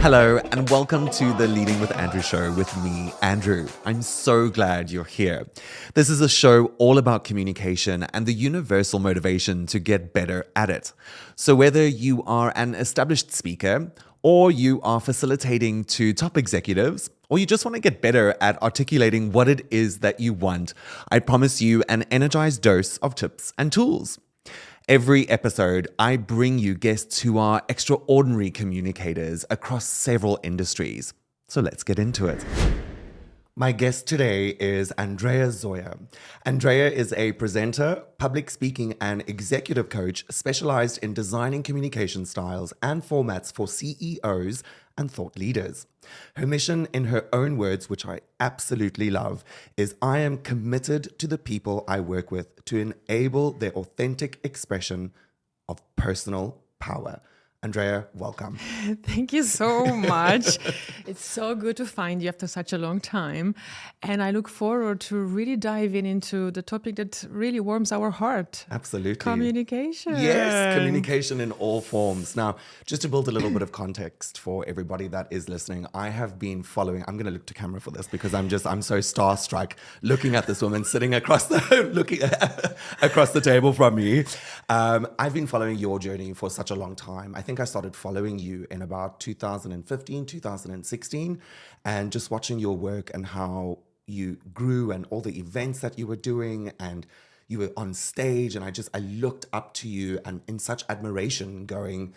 Hello, and welcome to the Leading with Andrew show with me, Andrew. I'm so glad you're here. This is a show all about communication and the universal motivation to get better at it. So, whether you are an established speaker, or you are facilitating to top executives, or you just want to get better at articulating what it is that you want, I promise you an energized dose of tips and tools. Every episode, I bring you guests who are extraordinary communicators across several industries. So let's get into it. My guest today is Andreea Zoia. Andreea is a presenter, public speaking, and executive coach specialized in designing communication styles and formats for CEOs and thought leaders. Her mission, in her own words, which I absolutely love, is I am committed to the people I work with to enable their authentic expression of personal power. Andreea, welcome. Thank you so much. It's so good to find you after such a long time. And I look forward to really diving into the topic that really warms our heart. Absolutely. Communication. Yes, communication in all forms. Now, just to build a little bit of context for everybody that is listening, I have been following, I'm going to look to camera for this because I'm so starstruck looking at this woman sitting across the table from me. I've been following your journey for such a long time. I think I started following you in about 2015, 2016, and just watching your work and how you grew and all the events that you were doing, and you were on stage, and I looked up to you and in such admiration, going,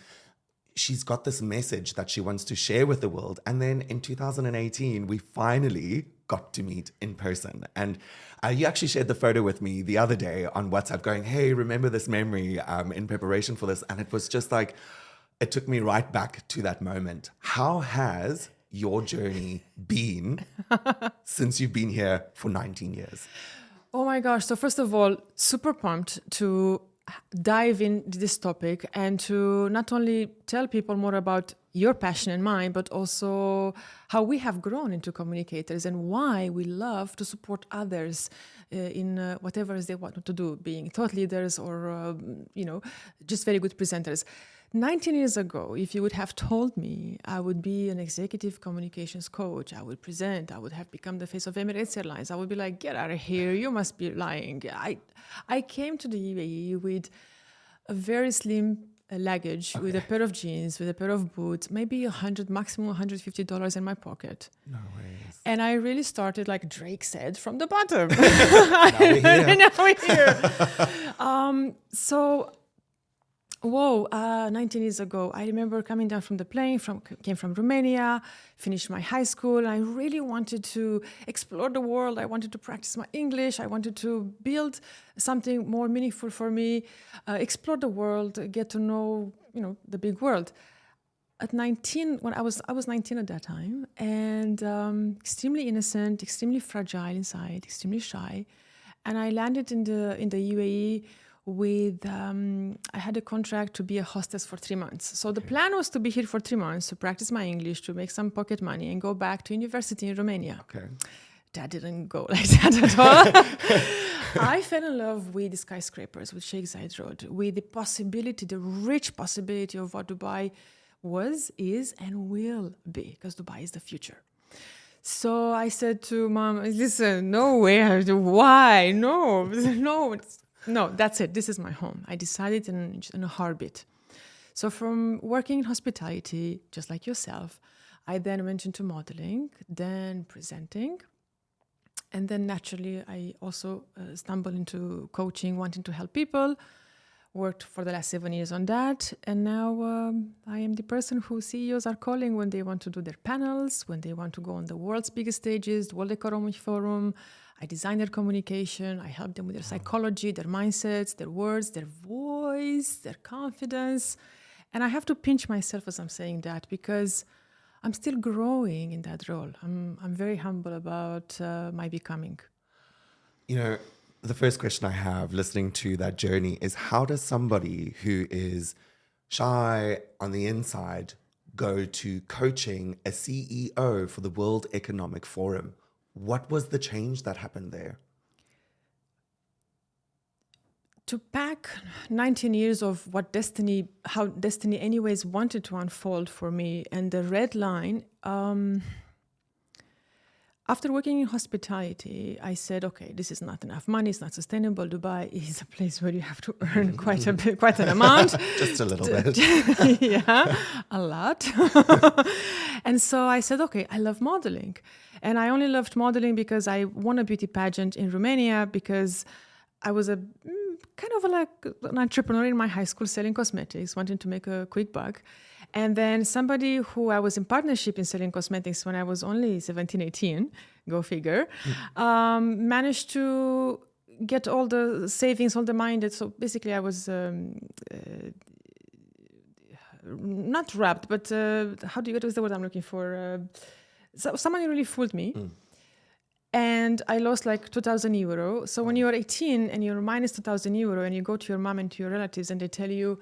she's got this message that she wants to share with the world. And then in 2018, we finally got to meet in person. And you actually shared the photo with me the other day on WhatsApp going, hey, remember this memory in preparation for this? And it was just like, it took me right back to that moment. How has your journey been since you've been here for 19 years? Oh my gosh. So first of all, super pumped to dive into this topic and to not only tell people more about your passion and mine, but also how we have grown into communicators and why we love to support others in whatever they want to do, being thought leaders or, just very good presenters. 19 years ago, if you would have told me I would be an executive communications coach, I would present, I would have become the face of Emirates Airlines, I would be like, get out of here, you must be lying. I came to the UAE with a very slim luggage, with a pair of jeans, with a pair of boots, maybe maximum $150 in my pocket. No ways. And I really started, like Drake said, from the bottom. Now we're here. Whoa, 19 years ago, I remember coming down from the plane, came from Romania, finished my high school. I really wanted to explore the world. I wanted to practice my English. I wanted to build something more meaningful for me, explore the world, get to know, the big world. At 19, when I was 19 at that time, and extremely innocent, extremely fragile inside, extremely shy. And I landed in the UAE with, I had a contract to be a hostess for 3 months. So the plan was to be here for 3 months, to practice my English, to make some pocket money and go back to university in Romania. Okay. That didn't go like that at all. I fell in love with the skyscrapers, with Sheikh Zayed Road, with the possibility, the rich possibility of what Dubai was, is, and will be, because Dubai is the future. So I said to Mom, listen, no way, why? No, that's it. This is my home. I decided in a heartbeat. So from working in hospitality, just like yourself, I then went into modeling, then presenting. And then naturally, I also stumbled into coaching, wanting to help people. Worked for the last 7 years on that. And now I am the person who CEOs are calling when they want to do their panels, when they want to go on the world's biggest stages, the World Economic Forum. I design their communication. I help them with their psychology, their mindsets, their words, their voice, their confidence. And I have to pinch myself as I'm saying that because I'm still growing in that role. I'm very humble about my becoming. The first question I have listening to that journey is, how does somebody who is shy on the inside go to coaching a CEO for the World Economic Forum? What was the change that happened there? to pack 19 years of how destiny anyways wanted to unfold for me, and the red line, after working in hospitality, I said, okay, this is not enough money, it's not sustainable. Dubai is a place where you have to earn quite an amount. Just a little bit. Yeah, a lot. And so I said, okay, I love modeling. And I only loved modeling because I won a beauty pageant in Romania, because I was a kind of like an entrepreneur in my high school selling cosmetics, wanting to make a quick buck. And then somebody who I was in partnership in selling cosmetics when I was only 17, 18, go figure, managed to get all the savings, all the money. So basically I was not wrapped, but what is the word I'm looking for? So someone really fooled me. And I lost like 2,000 euro. So when you're 18 and you're minus 2,000 euro and you go to your mom and to your relatives and they tell you,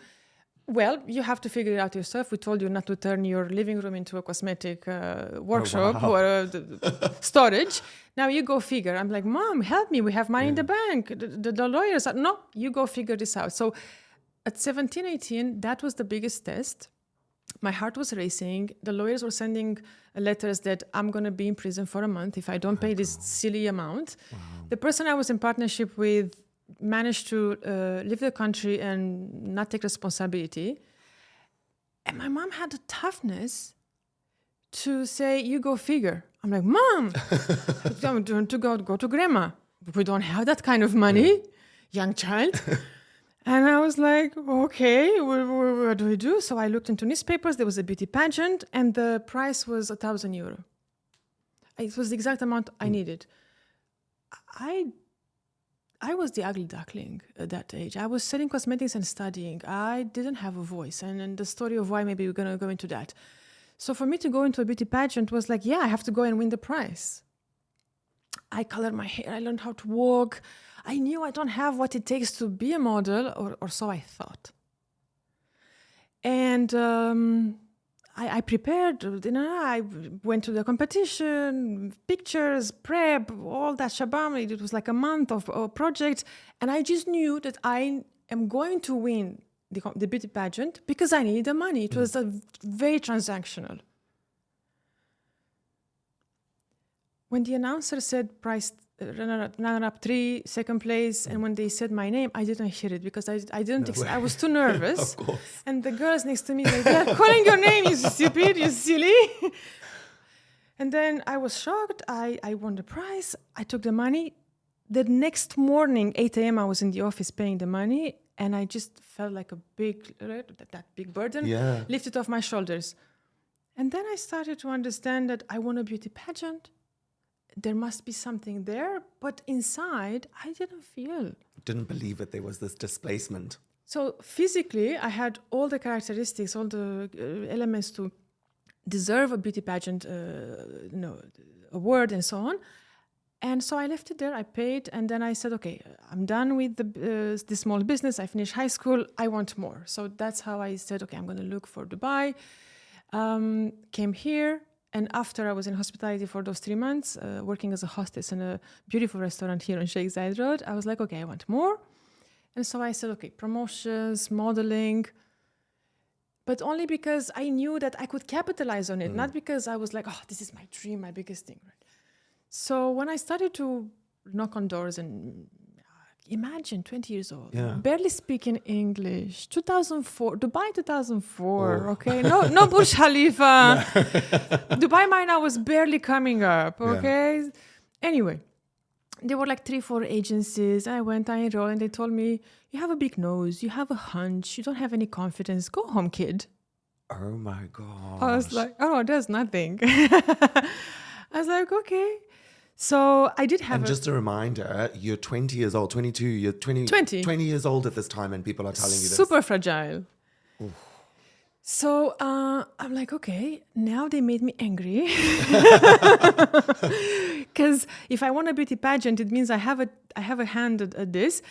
well, you have to figure it out yourself. We told you not to turn your living room into a cosmetic workshop or storage. Now you go figure. I'm like, Mom, help me. We have money in the bank. The lawyers are, no, you go figure this out. So at 17, 18, that was the biggest test. My heart was racing. The lawyers were sending letters that I'm going to be in prison for a month if I don't pay this silly amount. Wow. The person I was in partnership with managed to leave the country and not take responsibility. And my mom had the toughness to say, you go figure. I'm like, Mom, I'm going to go to grandma. We don't have that kind of money, young child. And I was like, okay, what do we do? So I looked into newspapers. There was a beauty pageant, and the price was 1,000 euro. It was the exact amount I needed. I was the ugly duckling at that age. I was selling cosmetics and studying. I didn't have a voice. And the story of why, maybe we're going to go into that. So for me to go into a beauty pageant was like, yeah, I have to go and win the prize. I colored my hair. I learned how to walk. I knew I don't have what it takes to be a model, or so I thought. And I prepared, I went to the competition, pictures, prep, all that shabam. It was like a month of a project. And I just knew that I am going to win the beauty pageant because I needed the money. It was very transactional. When the announcer said price, runner-up 3, second place, and when they said my name, I didn't hear it because I didn't. I was too nervous. Of course. And the girls next to me, like, they're calling your name, you stupid, you silly. And then I was shocked. I won the prize. I took the money. The next morning, 8 a.m., I was in the office paying the money, and I just felt like that big burden lifted off my shoulders. And then I started to understand that I won a beauty pageant. There must be something there, but inside, I didn't feel. Didn't believe that there was this displacement. So physically, I had all the characteristics, all the elements to deserve a beauty pageant award and so on. And so I left it there, I paid, and then I said, okay, I'm done with the small business. I finished high school, I want more. So that's how I said, okay, I'm going to look for Dubai. Came here. And after I was in hospitality for those 3 months, working as a hostess in a beautiful restaurant here on Sheikh Zayed Road, I was like, okay, I want more. And so I said, okay, promotions, modeling, but only because I knew that I could capitalize on it, not because I was like, oh, this is my dream, my biggest thing. Right? So when I started to knock on doors and imagine 20 years old, barely speaking English, 2004, Dubai 2004, okay? No Burj Khalifa. Dubai by now was barely coming up, okay? Anyway, there were like 3-4 agencies. I enrolled, and they told me, you have a big nose, you have a hunch, you don't have any confidence, go home, kid. Oh my God. I was like, oh, there's nothing. I was like, okay. So I did have. And just a reminder, you're 20 years old, 22, you're 20 years old at this time, and people are telling you this. Super fragile. Oof. So I'm like, okay, now they made me angry. Because if I want a beauty pageant, it means I have a hand at this.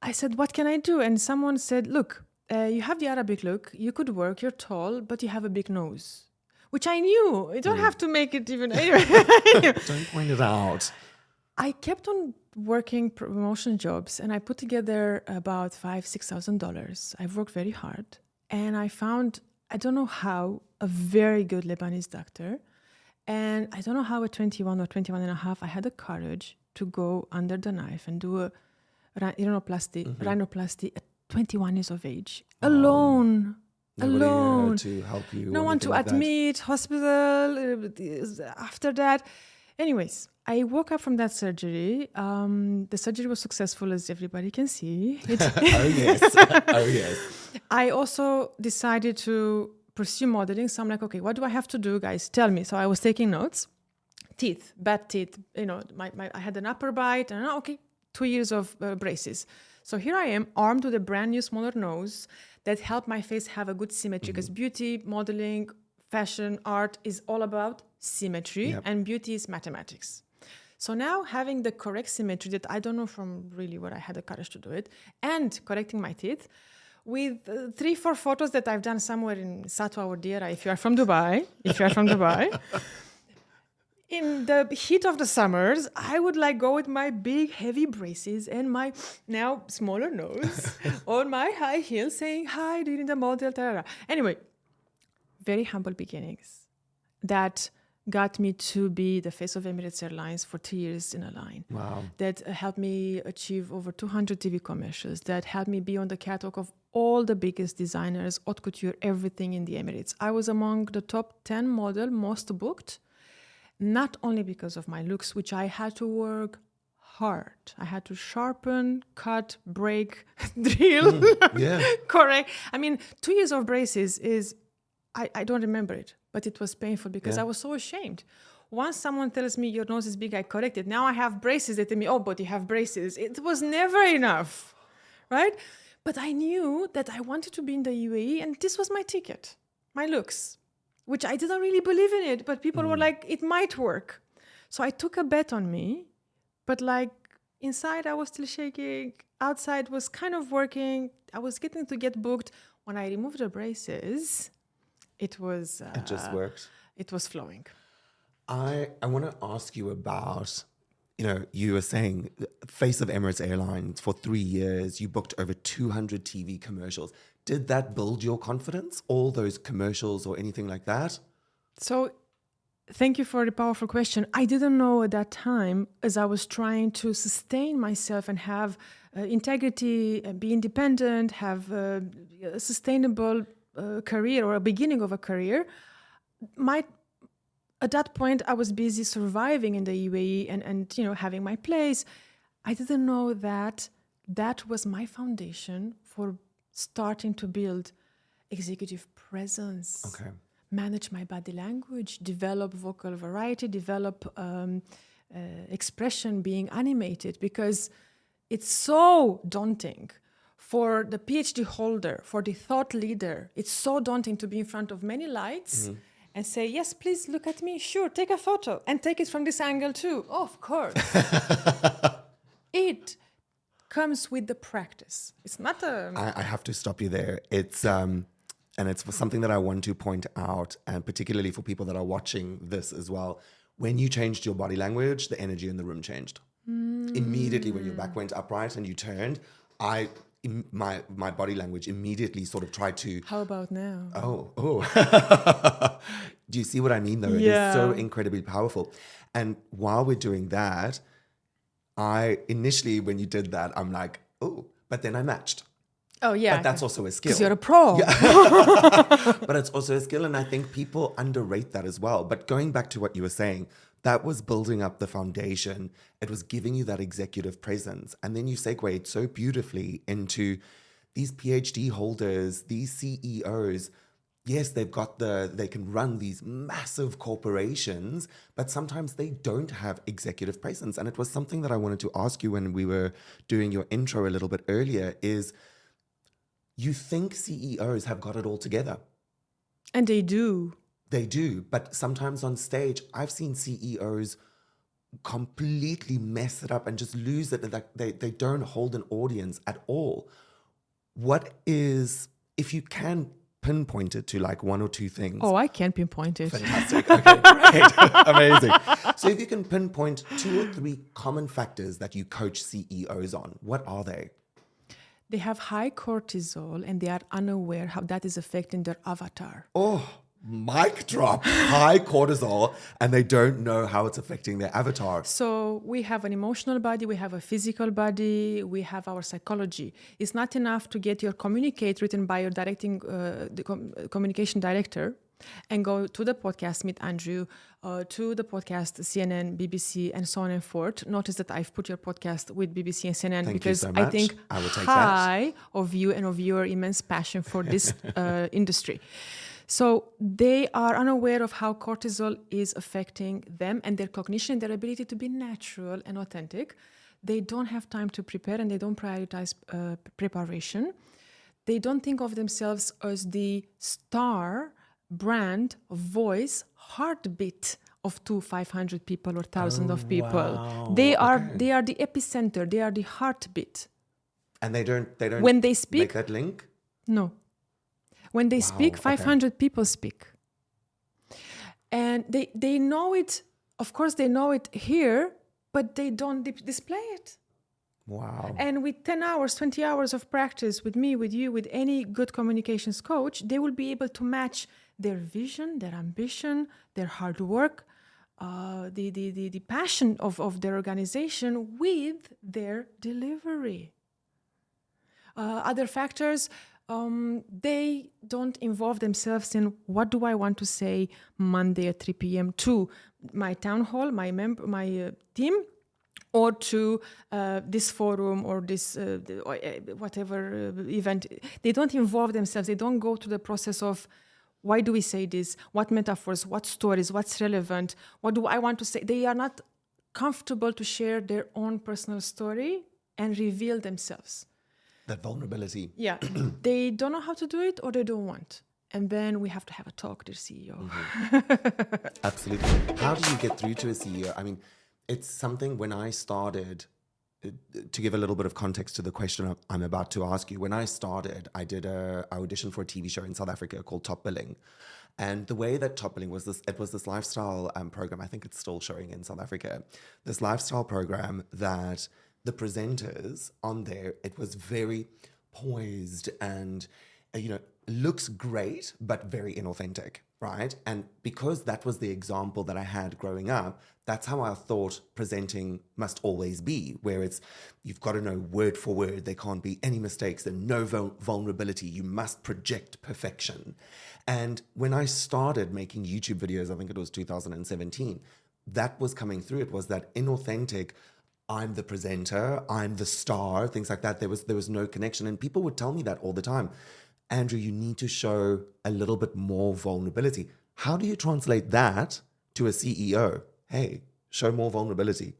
I said, what can I do? And someone said, look, you have the Arabic look, you could work, you're tall, but you have a big nose. Which I knew. You don't have to make it even. Don't point it out. I kept on working promotion jobs, and I put together about $5,000-6,000. I've worked very hard, and I found, I don't know how, a very good Lebanese doctor, and I don't know how at 21 or 21 and a half I had the courage to go under the knife and do a rhinoplasty at 21 years of age, alone. Nobody to help you. No one to admit, hospital. After that, anyways, I woke up from that surgery. The surgery was successful, as everybody can see. Oh yes, oh yes. I also decided to pursue modeling. So I'm like, okay, what do I have to do, guys? Tell me. So I was taking notes. Teeth, bad teeth. You know, I had an upper bite, and okay, 2 years of braces. So here I am, armed with a brand new smaller nose that helped my face have a good symmetry, because beauty, modeling, fashion, art is all about symmetry, and beauty is mathematics. So now having the correct symmetry that I don't know from really where I had the courage to do it, and correcting my teeth with 3-4 photos that I've done somewhere in Satwa or Deira, if you are from Dubai, in the heat of the summers, I would like go with my big heavy braces and my now smaller nose on my high heels saying, hi, do you need a model? Tarara. Anyway, very humble beginnings that got me to be the face of Emirates Airlines for 3 years in a line. Wow. That helped me achieve over 200 TV commercials, that helped me be on the catwalk of all the biggest designers, haute couture, everything in the Emirates. I was among the top 10 model most booked. Not only because of my looks, which I had to work hard. I had to sharpen, cut, break, drill, correct. I mean, 2 years of braces is, I don't remember it, but it was painful because I was so ashamed. Once someone tells me your nose is big, I correct it. Now I have braces. They tell me, oh, but you have braces. It was never enough, right? But I knew that I wanted to be in the UAE, and this was my ticket, my looks, which I didn't really believe in it, but people were like, it might work. So I took a bet on me, but like inside I was still shaking, outside was kind of working. I was getting to get booked. When I removed the braces, it was... it just worked. It was flowing. I want to ask you about, you were saying face of Emirates Airlines for 3 years, you booked over 200 TV commercials. Did that build your confidence, all those commercials or anything like that? So thank you for the powerful question. I didn't know at that time, as I was trying to sustain myself and have integrity, be independent, have a sustainable career or a beginning of a career. At that point, I was busy surviving in the UAE and having my place. I didn't know that was my foundation for starting to build executive presence, manage my body language, develop vocal variety, develop expression, being animated, because it's so daunting for the PhD holder, for the thought leader. It's so daunting to be in front of many lights and say, yes, please look at me. Sure, take a photo and take it from this angle too. Oh, of course. It comes with the practice. It's not a... I have to stop you there. It's and it's something that I want to point out, and particularly for people that are watching this as well. When you changed your body language, the energy in the room changed. Immediately when your back went upright and you turned, my body language immediately sort of tried to... How about now? Oh. Do you see what I mean, though? It is so incredibly powerful. And while we're doing that, initially, when you did that, I'm like, oh, but then I matched. Oh, yeah. But that's also a skill. Because you're a pro. Yeah. But it's also a skill, and I think people underrate that as well. But going back to what you were saying, that was building up the foundation. It was giving you that executive presence. And then you segued so beautifully into these PhD holders, these CEOs. Yes, they can run these massive corporations, but sometimes they don't have executive presence. And it was something that I wanted to ask you when we were doing your intro a little bit earlier is, you think CEOs have got it all together. And they do. They do. But sometimes on stage, I've seen CEOs completely mess it up and just lose it. They don't hold an audience at all. What is, if you can pinpoint it to like one or two things. Oh, I can pinpoint it. Fantastic. Okay, great. Amazing. So if you can pinpoint 2 or 3 common factors that you coach CEOs on, what are they? They have high cortisol and they are unaware how that is affecting their avatar. Oh, mic drop. High cortisol, and they don't know how it's affecting their avatar. So we have an emotional body, we have a physical body, we have our psychology. It's not enough to get your communicate written by your communication director and go to the podcast, Meet Andrew, to the podcast, CNN, BBC, and so on and forth. Notice that I've put your podcast with BBC and CNN Thank because you so much. I think I will take high of you and of your immense passion for this industry. So they are unaware of how cortisol is affecting them and their cognition, their ability to be natural and authentic. They don't have time to prepare and they don't prioritize preparation. They don't think of themselves as the star, brand, voice, heartbeat of 500 people or thousands of people. Wow. They are the epicenter. They are the heartbeat. And they don't When they speak, make that link? No. When they speak, 500 people speak. And they know it, of course they know it here, but they don't display it. Wow. And with 10 hours, 20 hours of practice with me, with you, with any good communications coach, they will be able to match their vision, their ambition, their hard work, the passion of their organization with their delivery. Other factors, they don't involve themselves in what do I want to say Monday at 3 p.m. to my town hall, my team, or to this forum or this whatever event. They don't involve themselves. They don't go to the process of why do we say this, what metaphors, what stories, what's relevant, what do I want to say. They are not comfortable to share their own personal story and reveal themselves. That vulnerability. Yeah, they don't know how to do it or they don't want. And then we have to have a talk to the CEO. Mm-hmm. Absolutely. How do you get through to a CEO? I mean, it's something when I started, to give a little bit of context to the question I'm about to ask you, when I started, I did an audition for a TV show in South Africa called Top Billing. And the way that Top Billing was it was this lifestyle program. I think it's still showing in South Africa. This lifestyle program that the presenters on there, it was very poised and, looks great, but very inauthentic, right? And because that was the example that I had growing up, that's how I thought presenting must always be, where you've got to know word for word, there can't be any mistakes, there's no vulnerability, you must project perfection. And when I started making YouTube videos, I think it was 2017, that was coming through. It was that inauthentic, I'm the presenter, I'm the star, things like that. There was no connection. And people would tell me that all the time. Andrew, you need to show a little bit more vulnerability. How do you translate that to a CEO? Hey, show more vulnerability.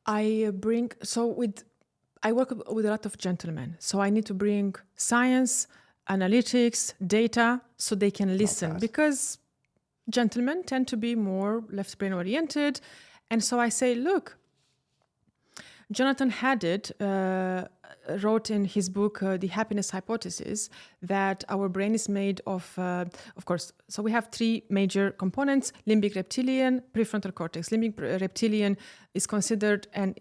I work with a lot of gentlemen. So I need to bring science, analytics, data, so they can listen. Because gentlemen tend to be more left brain oriented. And so I say, look, Jonathan Haddad wrote in his book, The Happiness Hypothesis, that our brain is made of course, so we have 3 major components, limbic reptilian, prefrontal cortex. Limbic reptilian is considered, and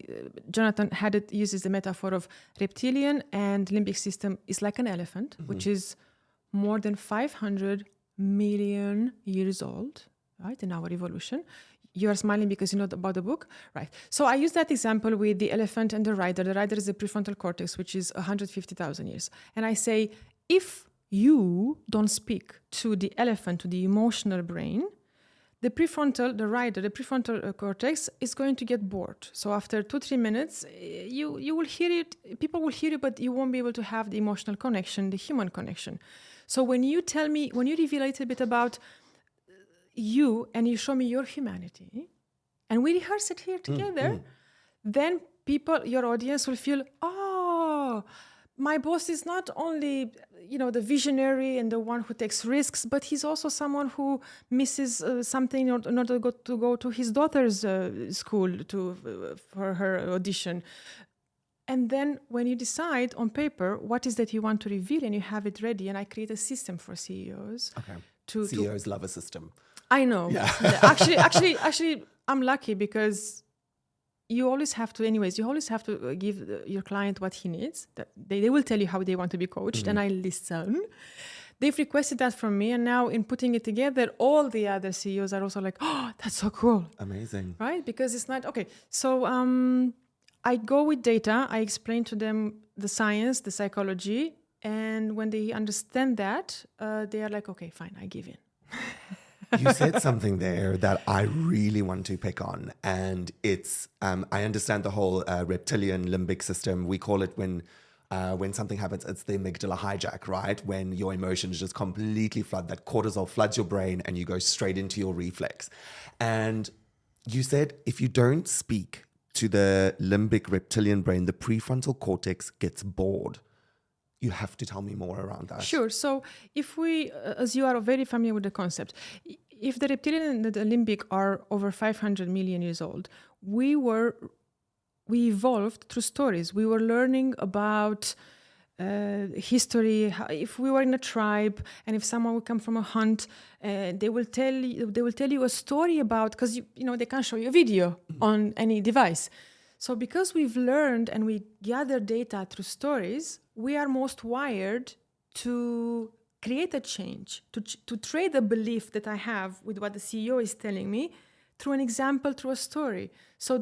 Jonathan Haddad uses the metaphor of reptilian and limbic system is like an elephant, which is more than 500 million years old, right, in our evolution. You are smiling because you know about the book, right? So I use that example with the elephant and the rider. The rider is the prefrontal cortex, which is 150,000 years. And I say, if you don't speak to the elephant, to the emotional brain, the prefrontal cortex is going to get bored. So after 2-3 minutes, you will hear it, people will hear it, but you won't be able to have the emotional connection, the human connection. So when you reveal a little bit about you and you show me your humanity and we rehearse it here together, then your audience will feel, oh, my boss is not only, the visionary and the one who takes risks, but he's also someone who misses something in order to go to his daughter's school for her audition. And then when you decide on paper what is that you want to reveal and you have it ready, and I create a system for CEOs. Okay. To CEOs love a system. I know. Yeah. Actually, I'm lucky because you always have to give your client what he needs. That they will tell you how they want to be coached, and I listen. They've requested that from me, and now in putting it together, all the other CEOs are also like, "Oh, that's so cool!" Amazing. Right? Because it's not okay. So I go with data. I explain to them the science, the psychology, and when they understand that, they are like, "Okay, fine, I give in." You said something there that I really want to pick on, and it's I understand the whole reptilian limbic system. We call it when something happens, it's the amygdala hijack, right? When your emotions just completely flood, that cortisol floods your brain, and you go straight into your reflex. And you said if you don't speak to the limbic reptilian brain, the prefrontal cortex gets bored. You have to tell me more around that. Sure. So if we, as you are very familiar with the concept, if the reptilian and the limbic are over 500 million years old, we evolved through stories. We were learning about history. If we were in a tribe, and if someone would come from a hunt, they will tell you a story about, because they can't show you a video on any device. So because we've learned and we gather data through stories, we are most wired to create a change, to trade a belief that I have with what the CEO is telling me through an example, through a story. So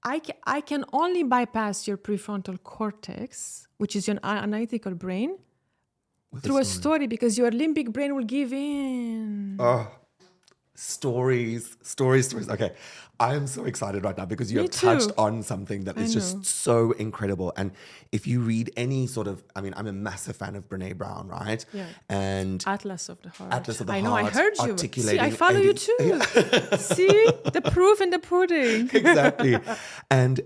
I can only bypass your prefrontal cortex, which is your analytical brain, through a story, because your limbic brain will give in. Oh, stories. Okay. I am so excited right now because you have too. touched on something that is just so incredible. And if you read any sort of, I'm a massive fan of Brene Brown, right? Yeah. And Atlas of the Heart. I know, I heard you. articulating. See, I follow you too. See, the proof in the pudding. Exactly. And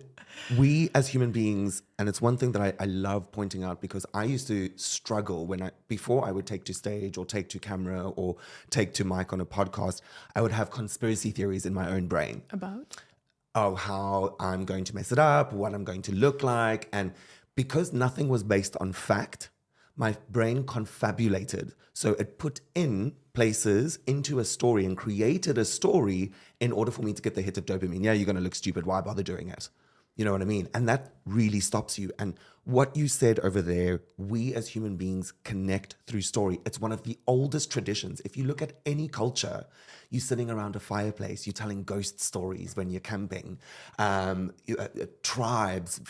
we as human beings, and it's one thing that I love pointing out, because I used to struggle before I would take to stage or take to camera or take to mic on a podcast, I would have conspiracy theories in my own brain. About? Oh, how I'm going to mess it up, what I'm going to look like. And because nothing was based on fact, my brain confabulated. So it put in places into a story and created a story in order for me to get the hit of dopamine. Yeah, you're going to look stupid. Why bother doing it? You know what I mean? And that really stops you. And what you said over there, we as human beings connect through story. It's one of the oldest traditions. If you look at any culture, you're sitting around a fireplace, you're telling ghost stories when you're camping. Tribes,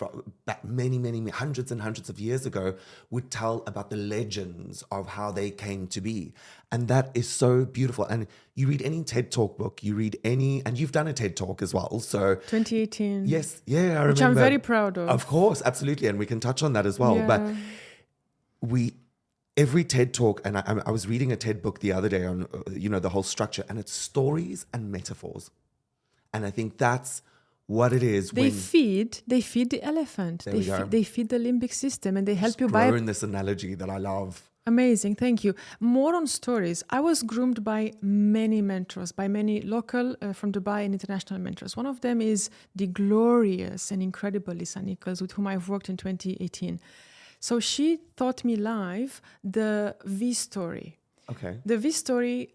many, hundreds and hundreds of years ago, would tell about the legends of how they came to be. And that is so beautiful. And you read any TED Talk book, and you've done a TED Talk as well. So 2018. Yes, yeah, I remember. Which I'm very proud of. Of course, absolutely. And we can touch on that as well. Yeah. But every TED Talk, and I was reading a TED book the other day on, the whole structure, and it's stories and metaphors. And I think that's what it is. They feed the elephant. They feed the limbic system, and they help you grow in this analogy that I love. Amazing, thank you. More on stories. I was groomed by many mentors, by many local from Dubai and international mentors. One of them is the glorious and incredible Lisa Nichols, with whom I've worked in 2018. So she taught me live the V story. Okay. The V story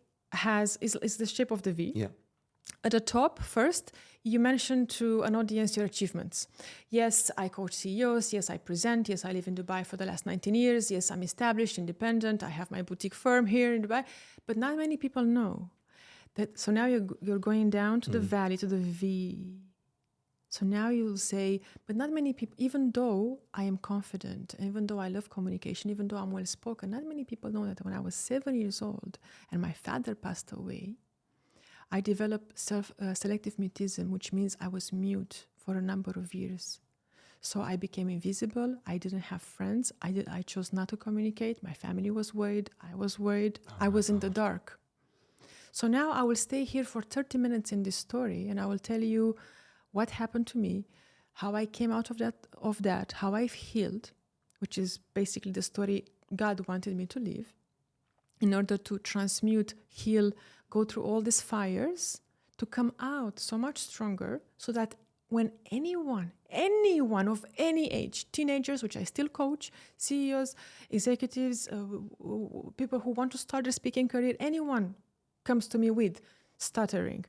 is the shape of the V. Yeah. At the top, first, you mention to an audience your achievements. Yes, I coach CEOs. Yes, I present. Yes, I live in Dubai for the last 19 years. Yes, I'm established, independent. I have my boutique firm here in Dubai. But not many people know that. So now you're going down to the valley, to the V. So now you'll say, but not many people, even though I am confident, even though I love communication, even though I'm well-spoken, not many people know that when I was 7 years old and my father passed away, I developed selective mutism, which means I was mute for a number of years. So I became invisible. I didn't have friends. I chose not to communicate. My family was worried. I was worried. I was in the dark. So now I will stay here for 30 minutes in this story, and I will tell you what happened to me, how I came out of that, how I've healed, which is basically the story God wanted me to live, in order to transmute, heal, go through all these fires, to come out so much stronger, so that when anyone of any age, teenagers, which I still coach, CEOs, executives, people who want to start their speaking career, anyone comes to me with stuttering,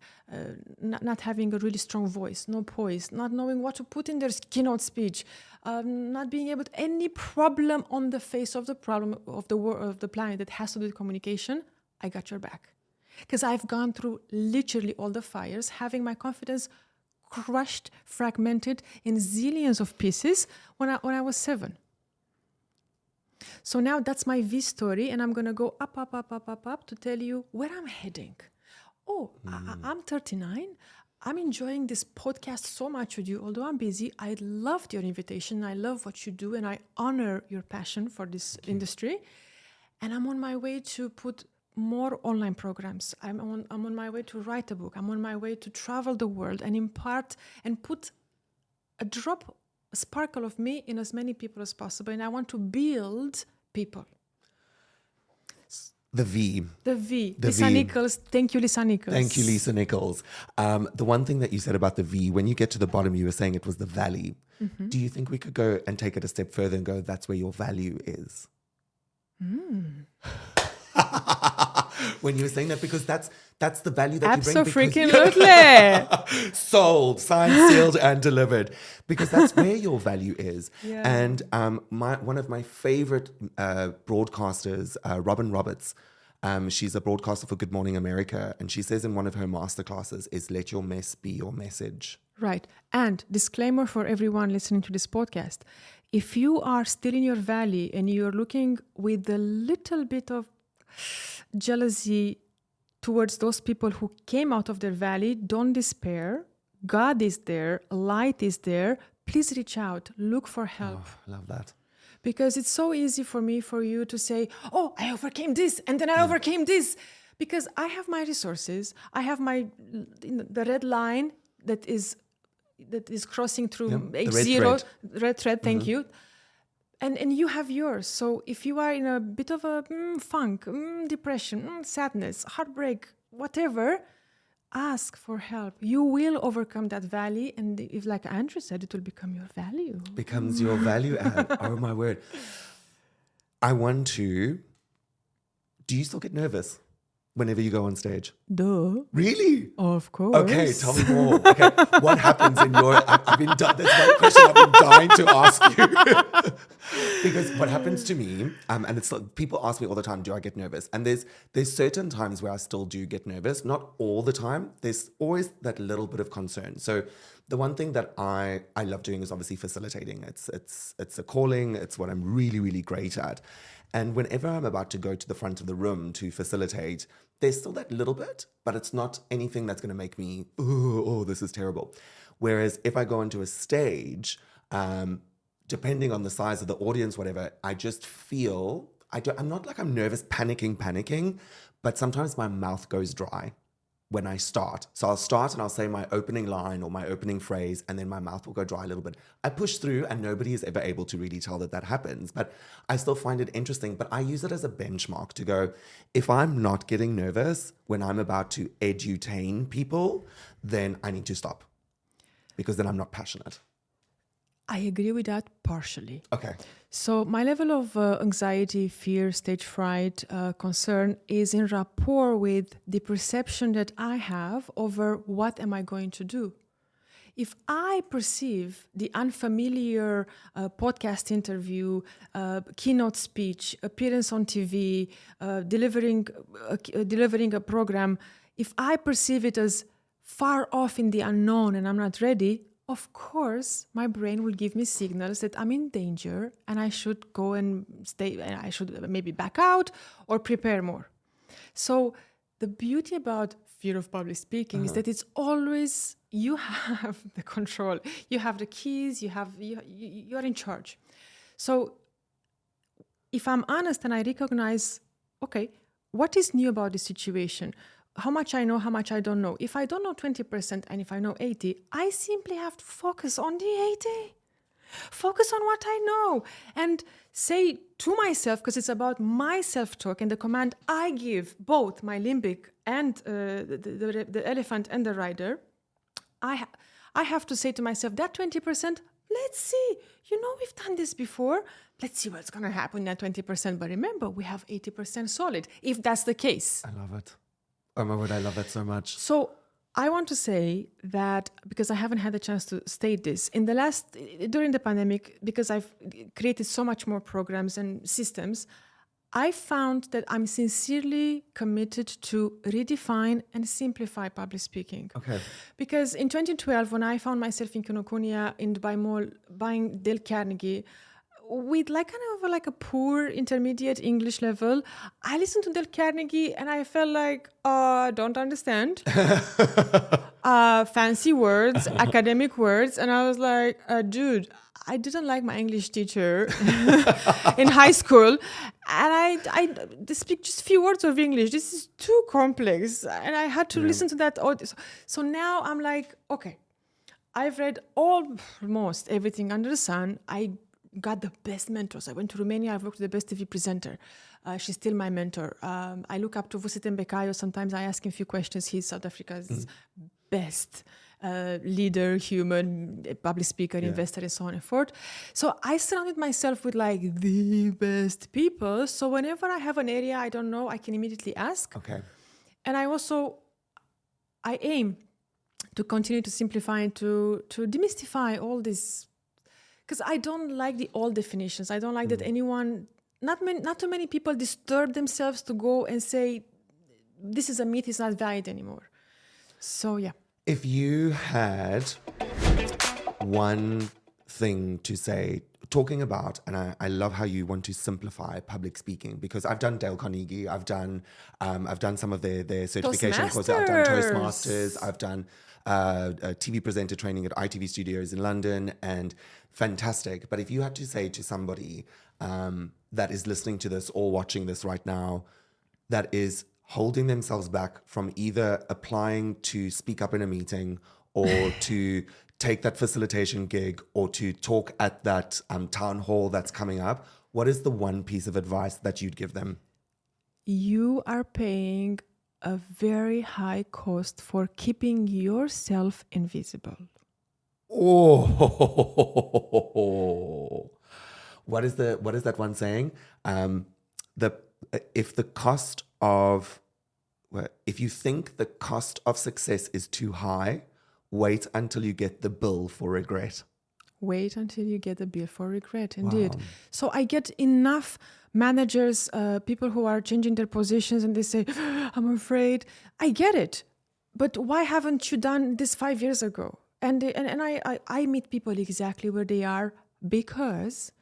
not having a really strong voice, no poise, not knowing what to put in their keynote speech, not being able to, any problem on the face of the problem of the planet that has to do with communication, I got your back. Because I've gone through literally all the fires, having my confidence crushed, fragmented in zillions of pieces when I was 7. So now that's my V story, and I'm going to go up to tell you where I'm heading. I'm 39. I'm enjoying this podcast so much with you. Although I'm busy, I loved your invitation. I love what you do, and I honor your passion for this industry. And I'm on my way to put more online programs. I'm on my way to write a book. I'm on my way to travel the world and impart and put a sparkle of me in as many people as possible. And I want to build people. The V. Lisa Nichols. Thank you, Lisa Nichols. Thank you, Lisa Nichols. The one thing that you said about the V, when you get to the bottom, you were saying it was the valley. Mm-hmm. Do you think we could go and take it a step further and go, that's where your value is? When you were saying that, because that's the value that you bring. Absolutely. Sold, signed, sealed, and delivered. Because that's where your value is. Yeah. And one of my favorite broadcasters, Robin Roberts, she's a broadcaster for Good Morning America, and she says in one of her masterclasses is, let your mess be your message. Right. And disclaimer for everyone listening to this podcast. If you are still in your valley and you're looking with a little bit of jealousy towards those people who came out of their valley, don't despair. God is there. Light is there. Please reach out. Look for help. Oh, I love that. Because it's so easy for you to say, oh, I overcame this and then I overcame this. Because I have my resources. I have the red line that is crossing through H0, red thread, thank you. And you have yours. So if you are in a bit of a funk, depression, sadness, heartbreak, whatever, ask for help. You will overcome that valley. And if, like Andrew said, it will become your value. Becomes your value add. Oh, my word. Do you still get nervous whenever you go on stage? Duh. Really? Of course. Okay, tell me more. Okay, what happens in your... That's one question I've been dying to ask you. Because what happens to me, and it's like, people ask me all the time, do I get nervous? And there's certain times where I still do get nervous. Not all the time. There's always that little bit of concern. So the one thing that I love doing is obviously facilitating. It's a calling. It's what I'm really, really great at. And whenever I'm about to go to the front of the room to facilitate, there's still that little bit, but it's not anything that's going to make me, oh, this is terrible. Whereas if I go into a stage, depending on the size of the audience, whatever, I just feel, I'm not like I'm nervous, panicking, but sometimes my mouth goes dry when I start. So I'll start and I'll say my opening line or my opening phrase, and then my mouth will go dry a little bit. I push through and nobody is ever able to really tell that happens, but I still find it interesting. But I use it as a benchmark to go, if I'm not getting nervous when I'm about to edutain people, then I need to stop, because then I'm not passionate. I agree with that partially. Okay. So my level of anxiety, fear, stage fright, concern is in rapport with the perception that I have over what am I going to do. If I perceive the unfamiliar podcast interview, keynote speech, appearance on TV, delivering a program, if I perceive it as far off in the unknown and I'm not ready, of course, my brain will give me signals that I'm in danger and I should go and stay, and I should maybe back out or prepare more. So the beauty about fear of public speaking is that it's always, you have the control, you have the keys, you're in charge. So if I'm honest and I recognize, okay, what is new about this situation? How much I know, how much I don't know. If I don't know 20% and if I know 80, I simply have to focus on the 80. Focus on what I know and say to myself, because it's about my self-talk and the command I give both my limbic and the elephant and the rider, I have to say to myself, that 20%, let's see. We've done this before. Let's see what's going to happen in that 20%. But remember, we have 80% solid, if that's the case. I love it. Oh my word, I love that so much. So I want to say that, because I haven't had a chance to state this, during the pandemic, because I've created so much more programs and systems, I found that I'm sincerely committed to redefine and simplify public speaking. Okay. Because in 2012, when I found myself in Kinokuniya in Dubai Mall buying Dale Carnegie, with like a poor intermediate English level, I listened to Dale Carnegie and I felt like, don't understand. Fancy words, academic words. And I was like, dude, I didn't like my English teacher in high school. And I speak just few words of English. This is too complex. And I had to listen to that. So now I'm like, okay, I've read almost everything under the sun. I got the best mentors. I went to Romania. I've worked with the best TV presenter. She's still my mentor. I look up to Vusitem Bekayo. Sometimes I ask him a few questions. He's South Africa's best leader, human, public speaker, investor, and so on and forth. So I surrounded myself with like the best people. So whenever I have an area I don't know, I can immediately ask. Okay. And I aim to continue to simplify and to demystify all this. Because I don't like the old definitions. I don't like that anyone, not too many people disturb themselves to go and say, this is a myth, it's not valid anymore. So, yeah. If you had one thing to say, talking about, and I love how you want to simplify public speaking, because I've done Dale Carnegie, I've done some of their certification courses, I've done Toastmasters, I've done a TV presenter training at ITV Studios in London, and fantastic. But if you had to say to somebody that is listening to this or watching this right now, that is holding themselves back from either applying to speak up in a meeting or to take that facilitation gig or to talk at that town hall that's coming up, what is the one piece of advice that you'd give them? You are paying a very high cost for keeping yourself invisible. Oh, what is that one saying? If you think the cost of success is too high, wait until you get the bill for regret. Wait until you get the bill for regret, indeed. Wow. So I get enough managers, people who are changing their positions and they say, I'm afraid. I get it. But why haven't you done this 5 years ago? And I meet people exactly where they are, because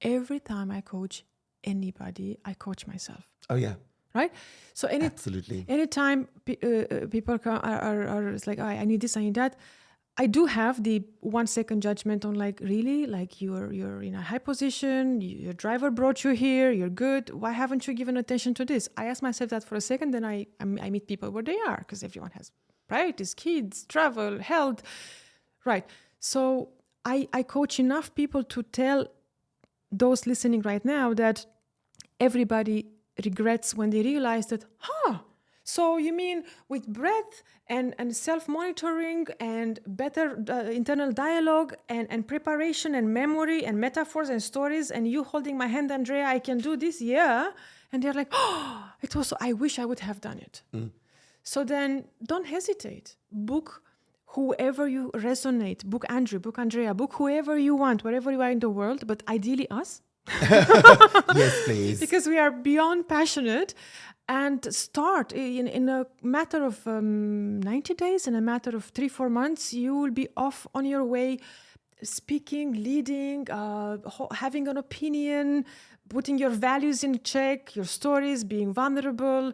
every time I coach anybody, I coach myself. Oh, yeah. Right? So absolutely. Anytime people are it's like, I need this, I need that, I do have the 1 second judgment on like, really? Like you're in a high position, your driver brought you here, you're good. Why haven't you given attention to this? I ask myself that for a second, then I meet people where they are, because everyone has priorities, kids, travel, health. Right. So I coach enough people to tell those listening right now that everybody regrets when they realize that, so you mean with breath and self-monitoring and better internal dialogue and preparation and memory and metaphors and stories and you holding my hand, Andreea, I can do this? Yeah. And they're like, it was, I wish I would have done it. So then don't hesitate. Book whoever you resonate. Book Andrew, book Andreea, book whoever you want, wherever you are in the world, but ideally us. Yes, please. Because we are beyond passionate, and start in a matter of 90 days, in a matter of 3-4 months, you will be off on your way, speaking, leading, having an opinion, putting your values in check, your stories, being vulnerable,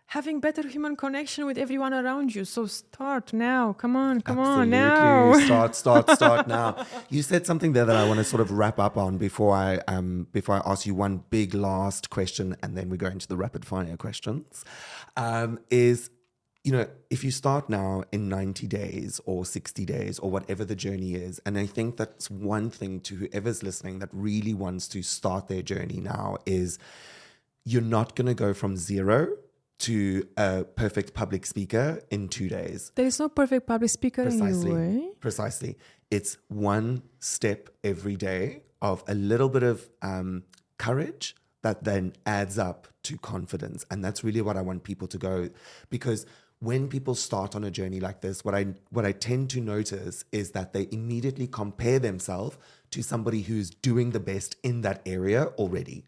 having better human connection with everyone around you. So start now. Come on now. Start now. You said something there that I want to sort of wrap up on before I ask you one big last question, and then we go into the rapid fire questions. Is, if you start now in 90 days or 60 days or whatever the journey is, and I think that's one thing to whoever's listening that really wants to start their journey now, is you're not going to go from zero to a perfect public speaker in 2 days. There is no perfect public speaker anyway. Precisely. It's one step every day of a little bit of courage that then adds up to confidence. And that's really what I want people to go. Because when people start on a journey like this, what I tend to notice is that they immediately compare themselves to somebody who's doing the best in that area already.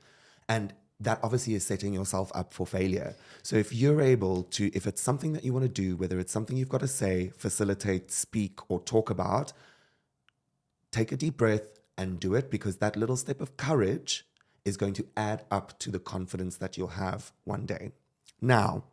And that obviously is setting yourself up for failure. So if you're able to, if it's something that you want to do, whether it's something you've got to say, facilitate, speak, or talk about, take a deep breath and do it, because that little step of courage is going to add up to the confidence that you'll have one day. Now,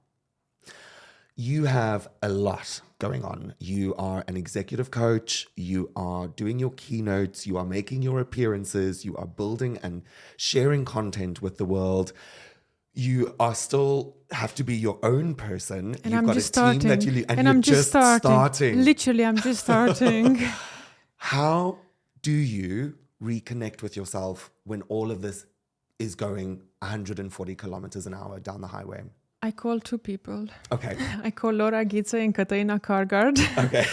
you have a lot going on. You are an executive coach. You are doing your keynotes. You are making your appearances. You are building and sharing content with the world. You are still have to be your own person. And You've I'm got just a team starting. that you lead, and I'm you're just starting. Literally, I'm just starting. How do you reconnect with yourself when all of this is going 140 kilometers an hour down the highway? I call two people. Okay. I call Laura Gitze and Katarina Kargard. Okay.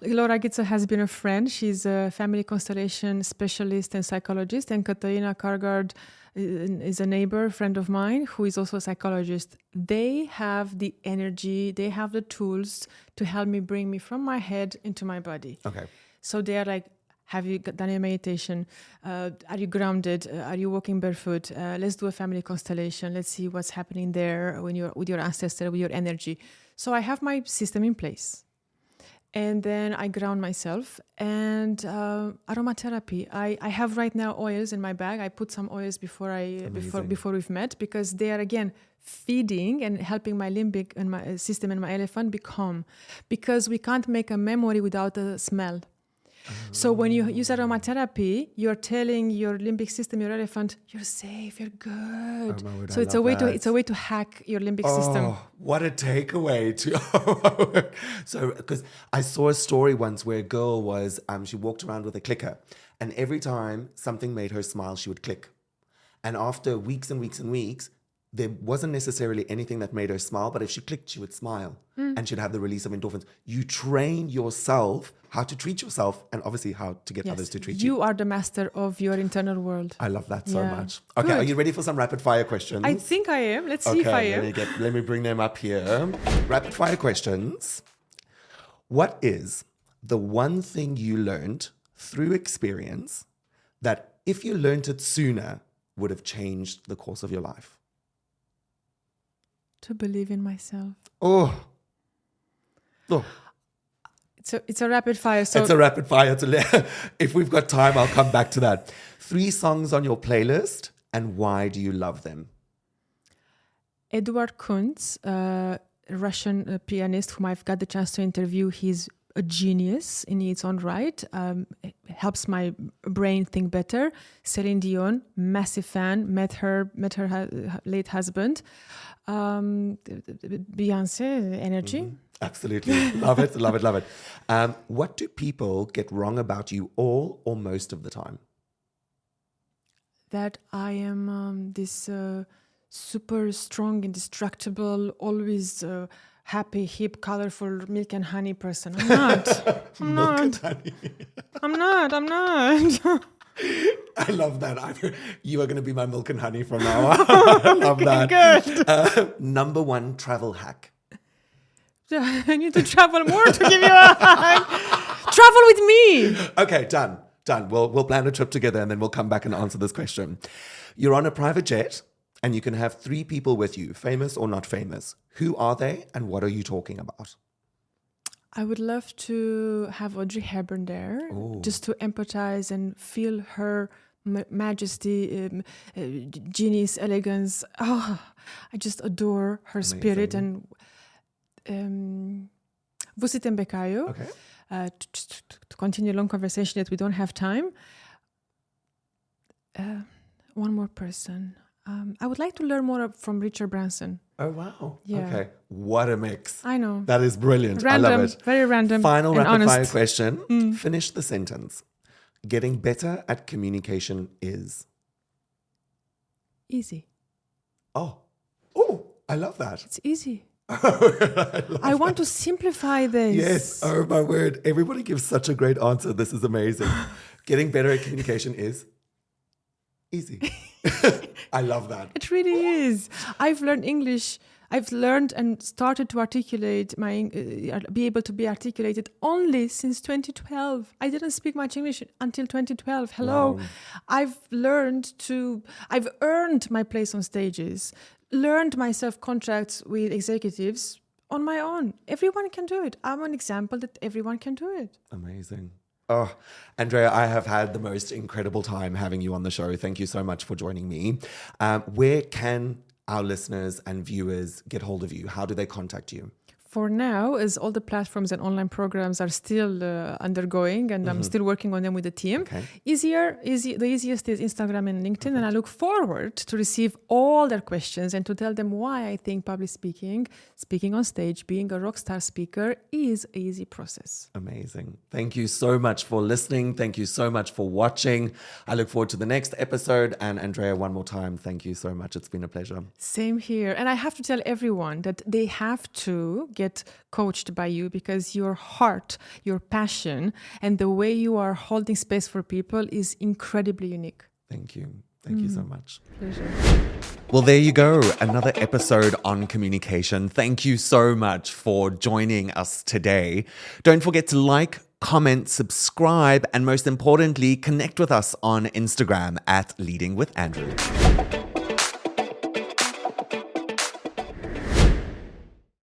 Laura Gitze has been a friend. She's a family constellation specialist and psychologist. And Katarina Kargard is a neighbor, friend of mine, who is also a psychologist. They have the energy, they have the tools to help me bring me from my head into my body. Okay. So they are like, have you done your meditation? Are you grounded? Are you walking barefoot? Let's do a family constellation. Let's see what's happening there when you're with your ancestor, with your energy. So I have my system in place. And then I ground myself. And aromatherapy. I have right now oils in my bag. I put some oils before we've met, because they are, again, feeding and helping my limbic and my system and my elephant be calm. Because we can't make a memory without a smell. So when you use aromatherapy, you're telling your limbic system, your elephant, you're safe, you're good. Oh my word, so I it's a love way that. to hack your limbic system. Oh, what a takeaway to So, because I saw a story once where a girl was, she walked around with a clicker, and every time something made her smile, she would click. And after weeks and weeks and weeks, there wasn't necessarily anything that made her smile, but if she clicked, she would smile and she'd have the release of endorphins. You train yourself how to treat yourself, and obviously how to get others to treat you. You are the master of your internal world. I love that so Yeah. much. Okay, Good. are you ready for some rapid fire questions? I think I am. Let's see if I am. Let me bring them up here. Rapid fire questions. What is the one thing you learned through experience that, if you learned it sooner, would have changed the course of your life? To believe in myself. Oh. It's a rapid fire. So It's a rapid fire. If we've got time, I'll come back to that. 3 songs on your playlist, and why do you love them? Eduard Kuntz, a Russian pianist whom I've got the chance to interview. He's a genius in its own right. Helps my brain think better. Celine Dion, massive fan. Met her late husband. Beyonce, energy. Mm-hmm. Absolutely. Love it, love it, love it. What do people get wrong about you all or most of the time? That I am this super strong, indestructible, always happy, hip, colorful milk and honey person. I'm not. I'm not. I'm not. I love that. You are going to be my milk and honey from now on. I love that. Good. Number 1 travel hack. I need to travel more to give you a hug. Travel with me. Okay, done. We'll plan a trip together and then we'll come back and answer this question. You're on a private jet and you can have 3 people with you, famous or not famous. Who are they and what are you talking about? I would love to have Audrey Hepburn there, just to empathize and feel her majesty, genius, elegance. Oh, I just adore her spirit. And Vusitem Bekayo. Okay. To continue a long conversation that we don't have time. One more person. I would like to learn more from Richard Branson. Oh, wow. Yeah. Okay. What a mix. I know. That is brilliant. Random, I love it. very random. Final and rapid fire honest. question. Finish the sentence. Getting better at communication is? Easy. Oh, I love that. It's easy. I want to simplify this. Yes. Oh, my word. Everybody gives such a great answer. This is amazing. Getting better at communication is easy. I love that. It really is. I've learned English. I've learned and started to articulate be able to be articulated only since 2012. I didn't speak much English until 2012. Hello. Wow. I've earned my place on stages, learned my self-contracts with executives on my own. Everyone can do it. I'm an example that everyone can do it. Amazing. Oh, Andreea, I have had the most incredible time having you on the show. Thank you so much for joining me. Where can our listeners and viewers get hold of you? How do they contact you? For now, as all the platforms and online programs are still undergoing, and I'm still working on them with the team, Okay. the easiest is Instagram and LinkedIn. And I look forward to receive all their questions and to tell them why I think public speaking on stage, being a rock star speaker is an easy process. Amazing. Thank you so much for listening. Thank you so much for watching. I look forward to the next episode. And Andreea, one more time, thank you so much. It's been a pleasure. Same here. And I have to tell everyone that they have to get coached by you, because your heart, your passion, and the way you are holding space for people is incredibly unique. Thank you. Thank you so much. Pleasure. Well, there you go. Another episode on communication. Thank you so much for joining us today. Don't forget to like, comment, subscribe, and most importantly, connect with us on Instagram at Leading with Andrew.